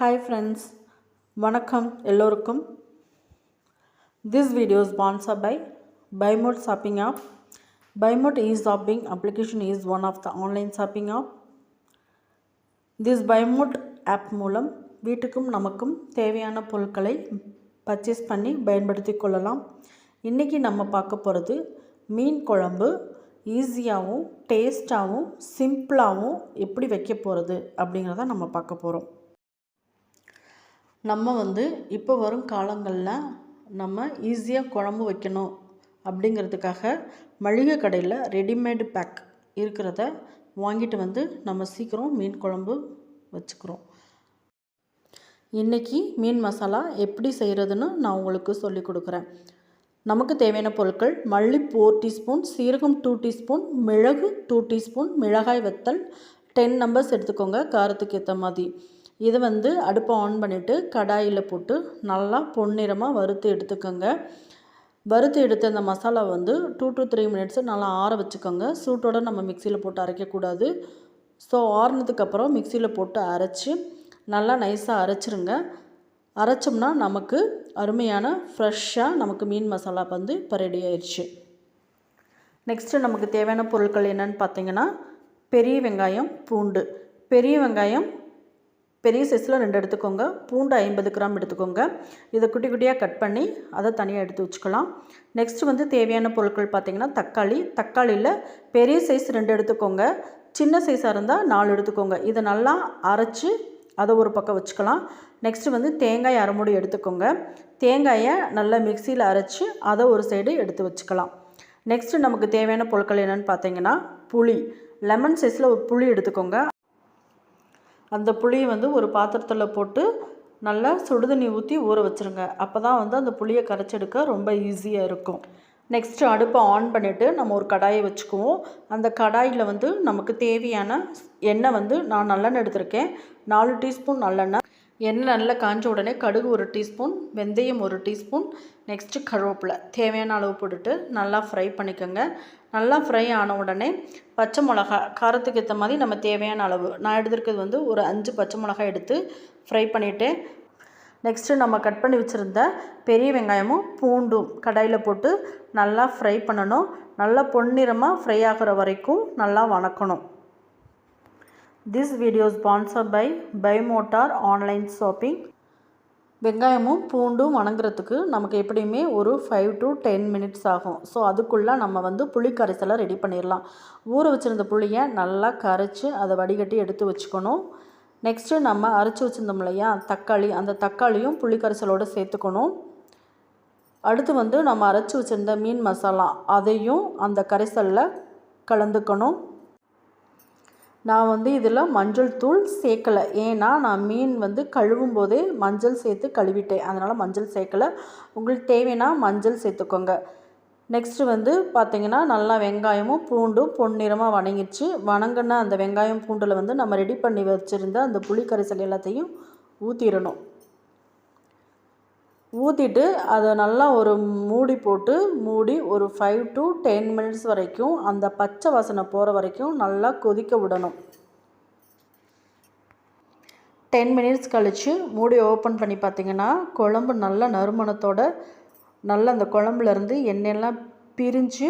Hi friends, வணக்கம் எல்லோருக்கும். This video is sponsored by Buymode shopping app. Buymode e-shopping application is one of the online shopping app. This Buymode app மூலம் வீட்டுக்கும் நமக்கும் தேவையான பொருட்களை purchase பண்ணி பயன்படுத்திக் கொள்ளலாம். இன்றைக்கி நம்ம பார்க்க போகிறது மீன் குழம்பு ஈஸியாகவும் டேஸ்ட்டாகவும் சிம்பிளாகவும் எப்படி வைக்க போகிறது அப்படிங்கிறத நம்ம பார்க்க போகிறோம். நம்ம இப்போ வரும் காலங்களில் நம்ம ஈஸியாக குழம்பு வைக்கணும் அப்படிங்கிறதுக்காக மளிகை கடையில் ரெடிமேடு பேக் இருக்கிறத வாங்கிட்டு நம்ம சீக்கிரம் மீன் குழம்பு வச்சுக்கிறோம். இன்றைக்கி மீன் மசாலா எப்படி செய்கிறதுன்னு நான் உங்களுக்கு சொல்லி கொடுக்குறேன். நமக்கு தேவையான பொருட்கள்: மல்லி 4 டீஸ்பூன், சீரகம் 2 டீஸ்பூன், மிளகு 2 டீஸ்பூன், மிளகாய் வத்தல் 10 நம்பர்ஸ் எடுத்துக்கோங்க, காரத்துக்கு ஏற்ற மாதிரி. இதை அடுப்பை ஆன் பண்ணிவிட்டு கடாயில் போட்டு நல்லா பொன்னிறமாக வறுத்து எடுத்துக்கோங்க. வறுத்து எடுத்த அந்த மசாலா 2 to 3 மினிட்ஸ் நல்லா ஆற வச்சுக்கோங்க. சூட்டோடு நம்ம மிக்சியில் போட்டு அரைக்கக்கூடாது. ஸோ ஆறுனதுக்கப்புறம் மிக்சியில் போட்டு அரைச்சி நல்லா நைஸாக அரைச்சிருங்க. அரைச்சோம்னா நமக்கு அருமையான ஃப்ரெஷ்ஷாக நமக்கு மீன் மசாலா இப்போ ரெடி ஆயிடுச்சு. நெக்ஸ்ட்டு நமக்கு தேவையான பொருட்கள் என்னென்னு பார்த்தீங்கன்னா, பெரிய வெங்காயம், பூண்டு. பெரிய வெங்காயம் பெரிய சைஸில் 2 எடுத்துக்கோங்க. பூண்டு 50 கிராம் எடுத்துக்கோங்க. இதை குட்டி குட்டியாக கட் பண்ணி அதை தனியாக எடுத்து வச்சுக்கலாம். நெக்ஸ்ட்டு தேவையான பொருட்கள் பார்த்திங்கன்னா, தக்காளியில் பெரிய சைஸ் 2 எடுத்துக்கோங்க. சின்ன சைஸாக இருந்தால் 4 எடுத்துக்கோங்க. இதை நல்லா அரைச்சி அதை ஒரு பக்கம் வச்சுக்கலாம். நெக்ஸ்ட்டு தேங்காய் அரைமுடி எடுத்துக்கோங்க. தேங்காயை நல்லா மிக்சியில் அரைச்சி அதை ஒரு சைடு எடுத்து வச்சுக்கலாம். நெக்ஸ்ட்டு நமக்கு தேவையான பொருட்கள் என்னென்னு பார்த்தீங்கன்னா, புளி. லெமன் சைஸில் ஒரு புளி எடுத்துக்கோங்க. அந்த புளியை ஒரு பாத்திரத்தில் போட்டு நல்லா சுடுதண்ணி ஊற்றி ஊற வச்சுருங்க. அப்போ தான் அந்த புளியை கரைச்செடுக்க ரொம்ப ஈஸியாக இருக்கும். நெக்ஸ்ட்டு அடுப்பை ஆன் பண்ணிவிட்டு நம்ம ஒரு கடாயை வச்சுக்குவோம். அந்த கடாயில் நமக்கு தேவையான எண்ணெய் நான் நல்லெண்ணெய் எடுத்திருக்கேன். 4 டீஸ்பூன் நல்லெண்ணெய். எண்ணெய் நல்லா காஞ்ச உடனே கடுகு 1 டீஸ்பூன், வெந்தயம் 1 டீஸ்பூன், நெக்ஸ்ட்டு கருவேப்பிலை தேவையான அளவு போட்டுட்டு நல்லா ஃப்ரை பண்ணிக்கோங்க. நல்லா ஃப்ரை ஆன உடனே பச்சை மிளகா காரத்துக்கு ஏற்ற மாதிரி நம்ம தேவையான அளவு, நான் எடுத்துருக்கிறது ஒரு 5 பச்சை மிளகாய் எடுத்து ஃப்ரை பண்ணிவிட்டேன். நெக்ஸ்ட்டு நம்ம கட் பண்ணி வச்சுருந்த பெரிய வெங்காயமும் பூண்டும் கடாயில் போட்டு நல்லா ஃப்ரை பண்ணணும். நல்லா பொன்னிறமாக ஃப்ரை ஆகிற வரைக்கும் நல்லா வணக்கணும். This video is sponsored by Buymode online shopping. வெங்காயமும் பூண்டும் வணங்குறதுக்கு நமக்கு எப்படியுமே ஒரு 5 to 10 மினிட்ஸ் ஆகும். ஸோ அதுக்குள்ளே நம்ம புளி கரைசலை ரெடி பண்ணிடலாம். ஊற வச்சுருந்த புளியை நல்லா கரைச்சி அதை வடிகட்டி எடுத்து வச்சுக்கணும். நெக்ஸ்ட்டு நம்ம அரைச்சி வச்சுருந்தோம் இல்லையா தக்காளி, அந்த தக்காளியும் புளி கரைசலோடு சேர்த்துக்கணும். அடுத்து நம்ம அரைச்சி வச்சுருந்த மீன் மசாலா அதையும் அந்த கரைசலில் கலந்துக்கணும். நான் இதில் மஞ்சள் தூள் சேர்க்கலை. ஏன்னா நான் மீன் கழுவும் போதே மஞ்சள் சேர்த்து கழுவிட்டேன். அதனால் மஞ்சள் சேர்க்கலை. உங்களுக்கு தேவைன்னா மஞ்சள் சேர்த்துக்கோங்க. நெக்ஸ்ட்டு பார்த்திங்கன்னா, நல்லா வெங்காயமும் பூண்டும் பொன்னிறமாக வணங்கிடுச்சு. வணங்கின அந்த வெங்காயம் பூண்டில் நம்ம ரெடி பண்ணி வச்சுருந்த அந்த புளி கரைசல் எல்லாத்தையும் ஊற்றிடணும். ஊற்றிட்டு அதை நல்லா ஒரு மூடி போட்டு மூடி ஒரு 5 to 10 மினிட்ஸ் வரைக்கும் அந்த பச்சை வாசனை போகிற வரைக்கும் நல்லா கொதிக்க விடணும். 10 மினிட்ஸ் கழித்து மூடி ஓப்பன் பண்ணி பார்த்திங்கன்னா, குழம்பு நல்லா நறுமணத்தோடு நல்லா அந்த குழம்புலேருந்து எண்ணெயெல்லாம் பிரிஞ்சு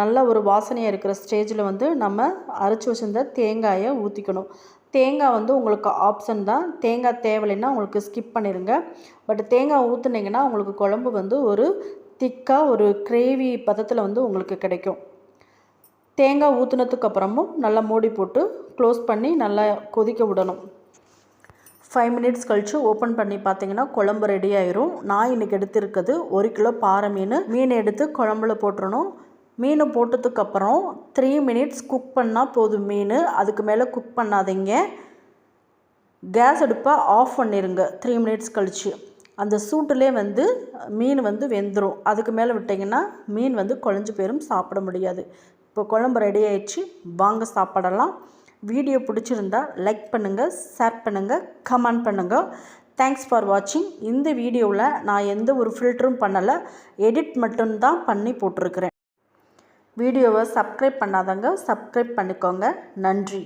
நல்ல ஒரு வாசனையாக இருக்கிற ஸ்டேஜில் நம்ம அரைச்சி வச்சுருந்த தேங்காயை ஊற்றிக்கணும். தேங்காய் உங்களுக்கு ஆப்ஷன் தான். தேங்காய் தேவையில்லைன்னா உங்களுக்கு ஸ்கிப் பண்ணிடுங்க. பட் தேங்காய் ஊற்றுனீங்கன்னா உங்களுக்கு குழம்பு ஒரு திக்காக ஒரு கிரேவி பதத்தில் உங்களுக்கு கிடைக்கும். தேங்காய் ஊற்றுனதுக்கப்புறமும் நல்லா மூடி போட்டு க்ளோஸ் பண்ணி நல்லா கொதிக்க விடணும். 5 மினிட்ஸ் கழித்து ஓப்பன் பண்ணி பார்த்தீங்கன்னா குழம்பு ரெடி ஆயிரும். நான் இன்றைக்கி எடுத்துருக்குது 1 கிலோ பாறை மீன் எடுத்து குழம்புல போட்டுறணும். மீன் போட்டதுக்கப்புறம் 3 மினிட்ஸ் குக் பண்ணால் போதும். மீன் அதுக்கு மேலே குக் பண்ணாதீங்க. கேஸ் அடுப்பை ஆஃப் பண்ணிடுங்க. 3 மினிட்ஸ் கழித்து அந்த சூட்டிலே மீன் வெந்துடும். அதுக்கு மேலே விட்டிங்கன்னா மீன் குழஞ்சு போயிடும், சாப்பிட முடியாது. இப்போ குழம்பு ரெடி ஆயிடுச்சு, வாங்க சாப்பிடலாம். வீடியோ பிடிச்சிருந்தா லைக் பண்ணுங்கள், ஷேர் பண்ணுங்கள், கமெண்ட் பண்ணுங்கள். தேங்க்ஸ் ஃபார் வாட்சிங். இந்த வீடியோவில் நான் எந்த ஒரு ஃபில்டரும் பண்ணலை, எடிட் மட்டும்தான் பண்ணி போட்டிருக்கிறேன். வீடியோவை சப்ஸ்கிரைப் பண்ணாதவங்க சப்ஸ்கிரைப் பண்ணிக்கோங்க. நன்றி.